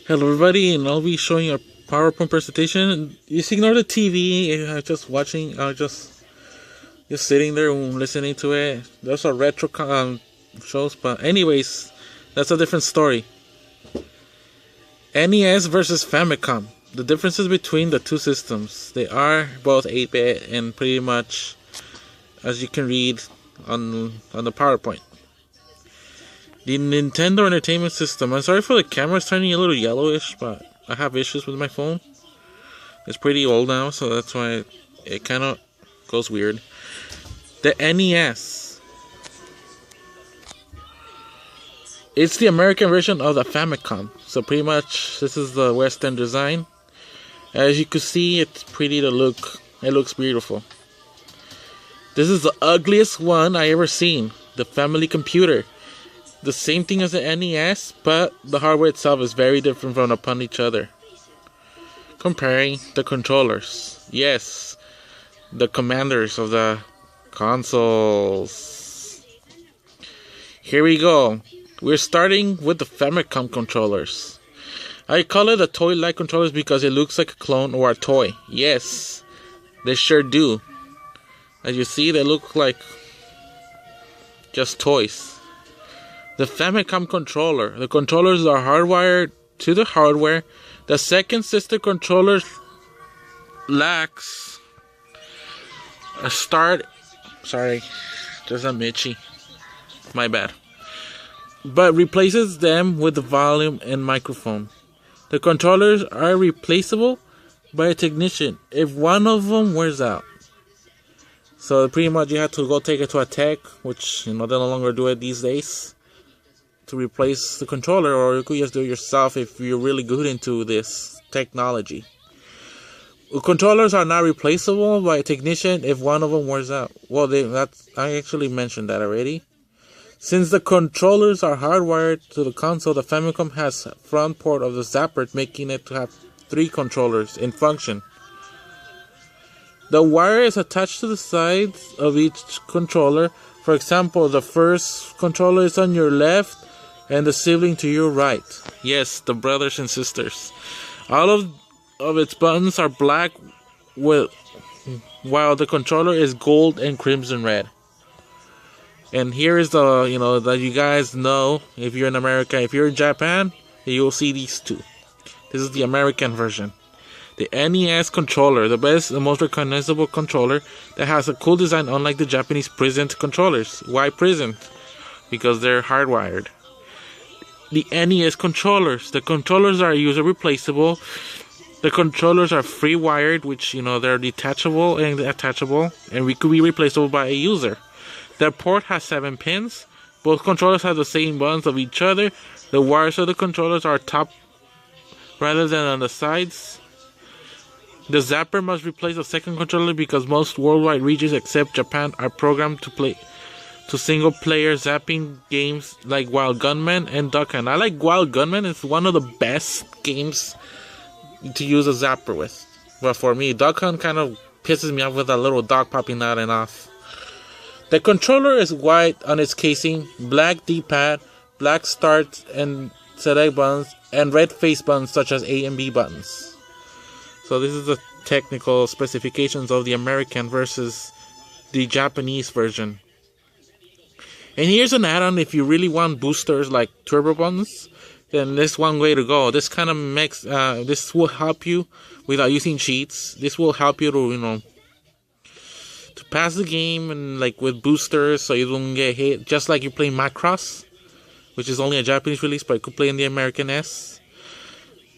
Hello everybody, and I'll be showing a PowerPoint presentation. Just ignore the TV. Just watching. Just sitting there and listening to it. Those are retro shows, but anyways, that's a different story. NES versus Famicom. The differences between the two systems. They are both 8-bit and pretty much, as you can read on the PowerPoint. The Nintendo Entertainment System. I'm sorry for the camera, it's turning a little yellowish, but I have issues with my phone. It's pretty old now, so that's why it kind of goes weird. The NES. It's the American version of the Famicom. So pretty much, this is the Western design. As you can see, it's pretty to look. It looks beautiful. This is the ugliest one I ever seen. The family computer. The same thing as the NES, but the hardware itself is very different from upon each other. Comparing the controllers. Yes, the commanders of the consoles. Here we go. We're starting with the Famicom controllers. I call it a toy-like controllers because it looks like a clone or a toy. Yes, they sure do. As you see, they look like just toys. The Famicom controller. The controllers are hardwired to the hardware. The second sister controller lacks a start. Sorry, just I'm itchy. My bad. But replaces them with the volume and microphone. The controllers are replaceable by a technician if one of them wears out. So pretty much you have to go take it to a tech, which they no longer do it these days, to replace the controller, or you could just do it yourself if you're really good into this technology. Controllers are not replaceable by a technician if one of them wears out. Well, I actually mentioned that already. Since the controllers are hardwired to the console, the Famicom has a front port of the zapper, making it to have 3 controllers in function. The wire is attached to the sides of each controller. For example, the first controller is on your left and the sibling to your right. Yes, the brothers and sisters. All of its buttons are black, while the controller is gold and crimson red. And here is the, that you guys know, if you're in America. If you're in Japan, you'll see these two. This is the American version. The NES controller, the best, the most recognizable controller that has a cool design, unlike the Japanese Prism controllers. Why Prism? Because they're hardwired. The NES controllers. The controllers are user replaceable. The controllers are free wired, which they're detachable and attachable, and we could be replaceable by a user. The port has 7 pins. Both controllers have the same buttons of each other. The wires of the controllers are top rather than on the sides. The zapper must replace the second controller because most worldwide regions except Japan are programmed to single-player zapping games like Wild Gunman and Duck Hunt. I like Wild Gunman. It's one of the best games to use a zapper with. But for me, Duck Hunt kind of pisses me off with a little dog popping out and off. The controller is white on its casing, black D-pad, black start and select buttons, and red face buttons such as A and B buttons. So this is the technical specifications of the American versus the Japanese version. And here's an add-on if you really want boosters like turbo buttons, then this one way to go. This kind of makes, this will help you without using cheats. This will help you to, to pass the game and like with boosters so you don't get hit. Just like you're playing Macross, which is only a Japanese release, but you could play in the American S.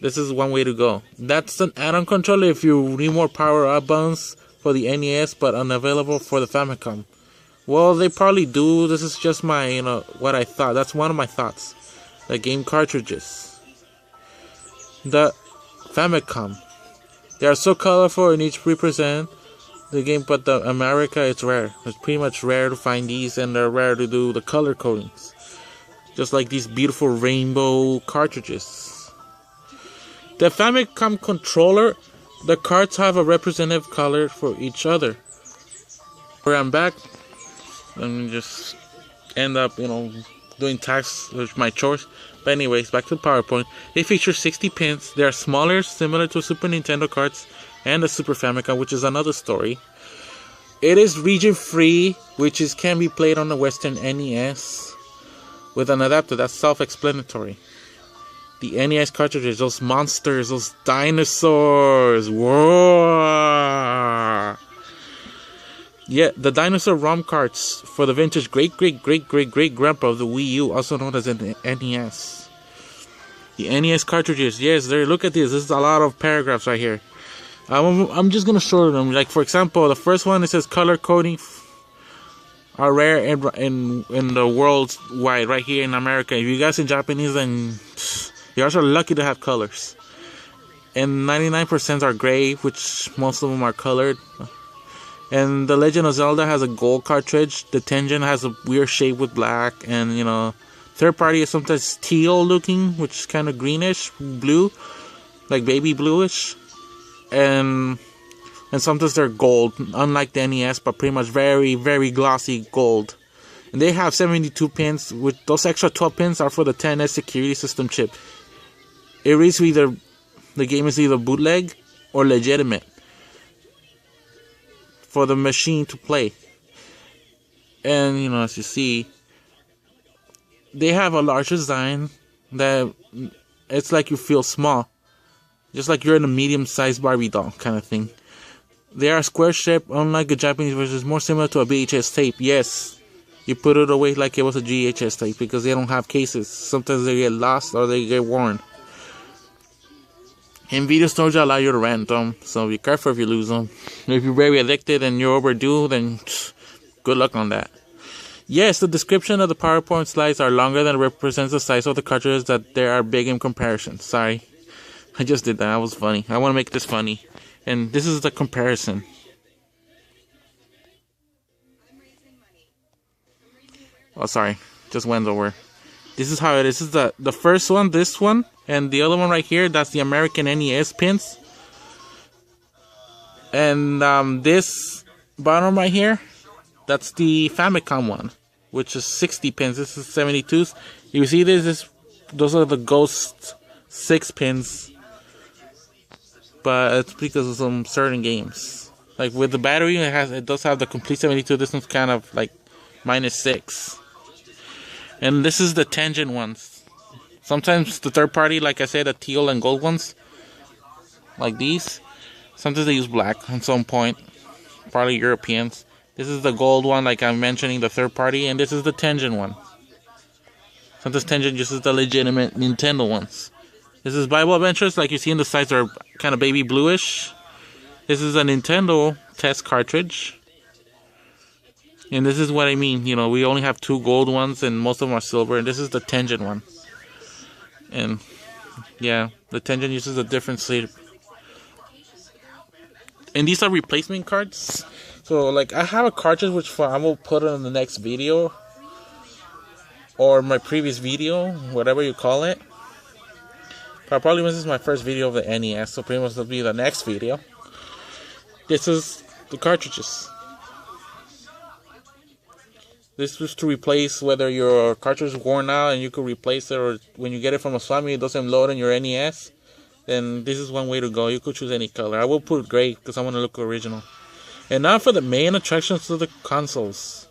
This is one way to go. That's an add-on controller if you need more power-up buttons for the NES, but unavailable for the Famicom. Well, they probably do. This is just my, what I thought. That's one of my thoughts. The game cartridges. The Famicom. They are so colorful and each represent the game, but the America, it's rare. It's pretty much rare to find these, and they're rare to do the color codings. Just like these beautiful rainbow cartridges. The Famicom controller, the cards have a representative color for each other. Where I'm back, let me just end up, doing tasks with my chores. But anyways, back to the PowerPoint. They feature 60 pins. They are smaller, similar to Super Nintendo carts and the Super Famicom, which is another story. It is region free, which can be played on the Western NES with an adapter. That's self-explanatory. The NES cartridges, those monsters, those dinosaurs. Whoa! Yeah, the dinosaur ROM carts for the vintage great-great-great-great-great-grandpa of the Wii U, also known as an NES. The NES cartridges, yes, there. Look at this. This is a lot of paragraphs right here. I'm just gonna show them. Like for example, the first one, it says color coding are rare in the world wide. Right here in America, if you guys in Japanese, then you guys are lucky to have colors. And 99% are gray, which most of them are colored. And the Legend of Zelda has a gold cartridge. The Tengen has a weird shape with black, and third party is sometimes teal looking, which is kind of greenish, blue, like baby bluish. And sometimes they're gold, unlike the NES, but pretty much very, very glossy gold. And they have 72 pins, with those extra 12 pins are for the 10S security system chip. It reads the game is either bootleg or legitimate for the machine to play. And as you see, they have a large design that it's like you feel small. Just like you're in a medium-sized Barbie doll kind of thing. They are square-shaped, unlike a Japanese version, more similar to a VHS tape. Yes, you put it away like it was a VHS tape because they don't have cases. Sometimes they get lost or they get worn. And video storage allow you to rent them, so be careful if you lose them. If you're very addicted and you're overdue, then good luck on that. Yes, the description of the PowerPoint slides are longer than represents the size of the cartridges that they are big in comparison. Sorry. I just did that. That was funny. I want to make this funny. And this is the comparison. Oh, sorry. Just went over. This is how it is. This is the first one, this one. And the other one right here, that's the American NES pins. And this bottom right here, that's the Famicom one, which is 60 pins. This is 72s. You see this? Those are the Ghost 6 pins. But it's because of some certain games. Like with the battery, it does have the complete 72. This one's kind of like -6. And this is the Tengen ones. Sometimes the third party, like I said, the teal and gold ones, like these. Sometimes they use black at some point. Probably Europeans. This is the gold one, like I'm mentioning, the third party, and this is the Tengen one. Sometimes Tengen uses the legitimate Nintendo ones. This is Bible Adventures, like you see in the sides are kind of baby bluish. This is a Nintendo test cartridge. And this is what I mean, we only have 2 gold ones and most of them are silver. And this is the Tengen one. And yeah, the Tengen uses a different sleeve. And these are replacement cards. So like I have a cartridge which I will put it in the next video. Or my previous video, whatever you call it. But probably this is my first video of the NES, so pretty much that'll be the next video. This is the cartridges. This was to replace whether your cartridge is worn out and you could replace it, or when you get it from a swap meet it doesn't load in your NES. Then this is one way to go. You could choose any color. I will put gray because I want to look original. And now for the main attractions of the consoles.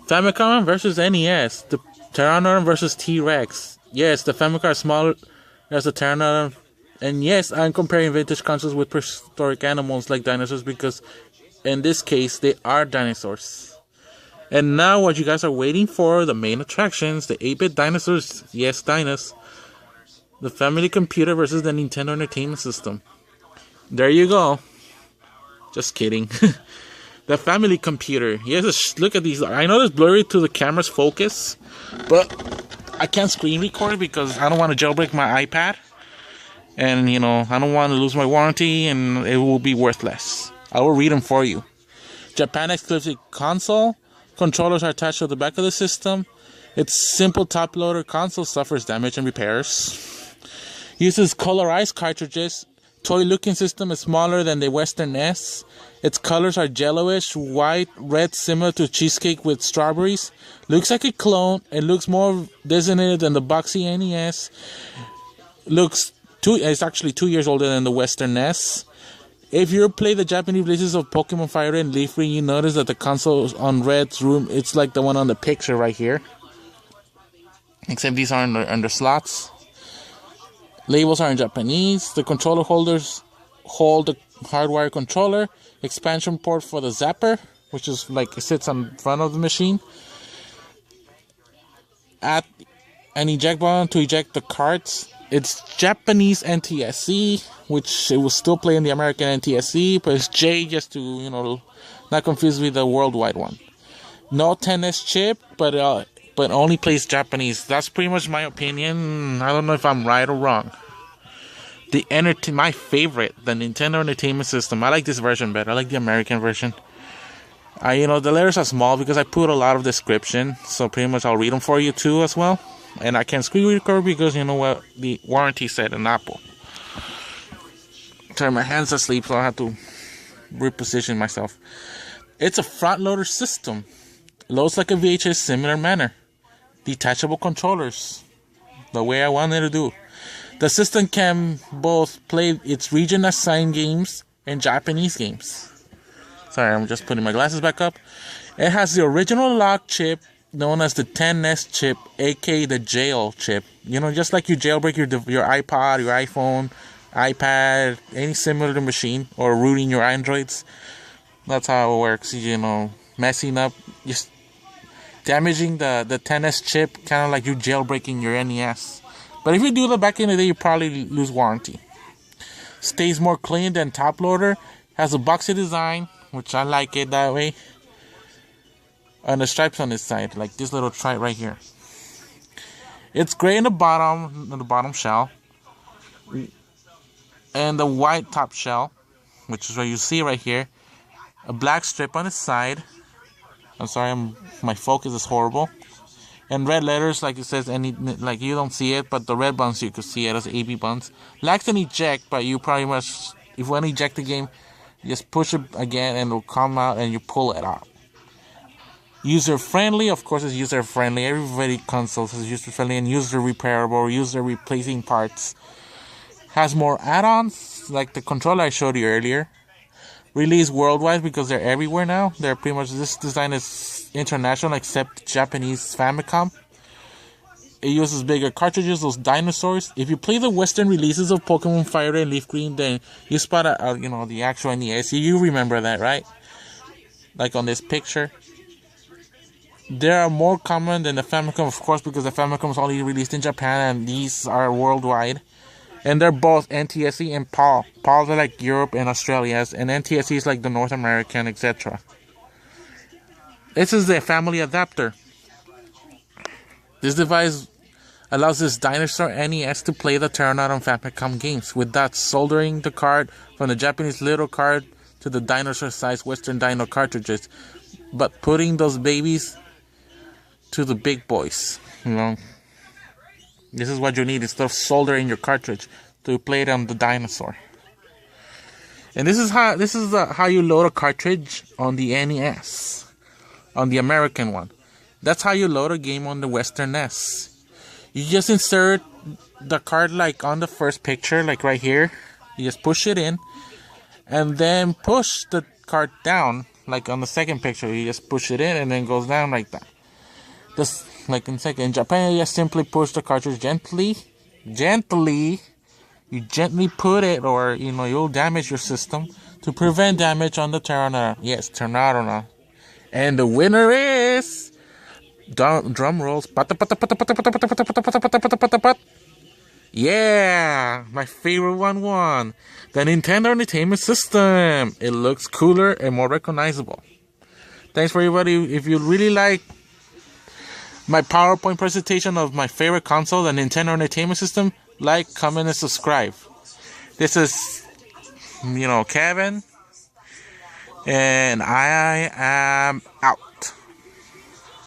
Famicom versus NES. The Pteranodon versus T-Rex. Yes, the Famicom is smaller as the Pteranodon. And yes, I'm comparing vintage consoles with prehistoric animals like dinosaurs because in this case, they are dinosaurs. And now what you guys are waiting for, the main attractions, the 8-bit dinosaurs. Yes, dinos. The Family Computer versus the Nintendo Entertainment System. There you go. Just kidding. The Family Computer. Yes, look at these. I know it's blurry to the camera's focus, but I can't screen record because I don't want to jailbreak my iPad. And, I don't want to lose my warranty and it will be worthless. I will read them for you. Japan exclusive console. Controllers are attached to the back of the system. Its simple top-loader console suffers damage and repairs. Uses colorized cartridges. toy-looking system is smaller than the Western NES. Its colors are yellowish, white, red, similar to cheesecake with strawberries. Looks like a clone. It looks more designated than the boxy NES. It's actually 2 years older than the Western NES. If you play the Japanese releases of Pokemon Fire Red and Leaf Green, you notice that the console on Red's room, it's like the one on the picture right here. Except these are under slots. Labels are in Japanese. The controller holders hold the hardwire controller. Expansion port for the zapper, which is like it sits in front of the machine. At an eject button to eject the cards. It's Japanese NTSC, which it will still play in the American NTSC, but it's J just to, not confuse with the worldwide one. No 10S chip, but only plays Japanese. That's pretty much my opinion. I don't know if I'm right or wrong. My favorite, the Nintendo Entertainment System. I like this version better. I like the American version. The letters are small because I put a lot of description, so pretty much I'll read them for you too as well. And I can't screen record because you know what the warranty said in Apple. Sorry, my hand's asleep, so I have to reposition myself. It's a front loader system. Loads like a VHS, similar manner. Detachable controllers. The way I wanted to do. The system can both play its region assigned games and Japanese games. Sorry, I'm just putting my glasses back up. It has the original lock chip known as the 10S chip, aka the jail chip. Just like you jailbreak your iPod, your iPhone, iPad, any similar machine, or rooting your Androids. That's how it works. Messing up, just damaging the 10S chip, kind of like you jailbreaking your NES. But if you do that back in the day, you probably lose warranty. Stays more clean than top loader. Has a boxy design, which I like it that way. And the stripes on this side, like this little stripe right here. It's gray in the bottom shell. And the white top shell, which is what you see right here. A black strip on the side. I'm sorry, my focus is horrible. And red letters, like it says, like you don't see it, but the red buttons you can see it as AB buttons. Lacks an eject, but you pretty much, if you want to eject the game, you just push it again and it'll come out and you pull it out. User friendly, of course, it's user friendly. Everybody consoles is user friendly and user repairable, user replacing parts. Has more add-ons, like the controller I showed you earlier. Released worldwide because they're everywhere now. They're pretty much, this design is international except Japanese Famicom. It uses bigger cartridges, those dinosaurs. If you play the Western releases of Pokemon Fire Red and Leaf Green, then you spot the actual NES. You remember that, right? Like on this picture. They are more common than the Famicom, of course, because the Famicom is only released in Japan and these are worldwide. And they're both NTSC and PAL. PALs are like Europe and Australia's, and NTSC is like the North American, etc. This is the family adapter. This device allows this dinosaur NES to play the turnout on Famicom games, without soldering the card from the Japanese little card to the dinosaur-sized Western Dino cartridges, but putting those babies to the big boys. This is what you need instead of soldering your cartridge to play it on the dinosaur. And this is how you load a cartridge on the NES, on the American one. That's how you load a game on the Western NES. You just insert the card like on the first picture, like right here. You just push it in, and then push the card down, like on the second picture. You just push it in, and then it goes down like that. Just like in Japan, you just simply push the cartridge gently. You gently put it, or you'll damage your system to prevent damage on the Tornado. Yes, Tornado. And the winner is drum rolls. Yeah, my favorite one won. The Nintendo Entertainment System. It looks cooler and more recognizable. Thanks for everybody. If you really like my PowerPoint presentation of my favorite console, the Nintendo Entertainment System, like, comment, and subscribe. This is, Kevin, and I am out.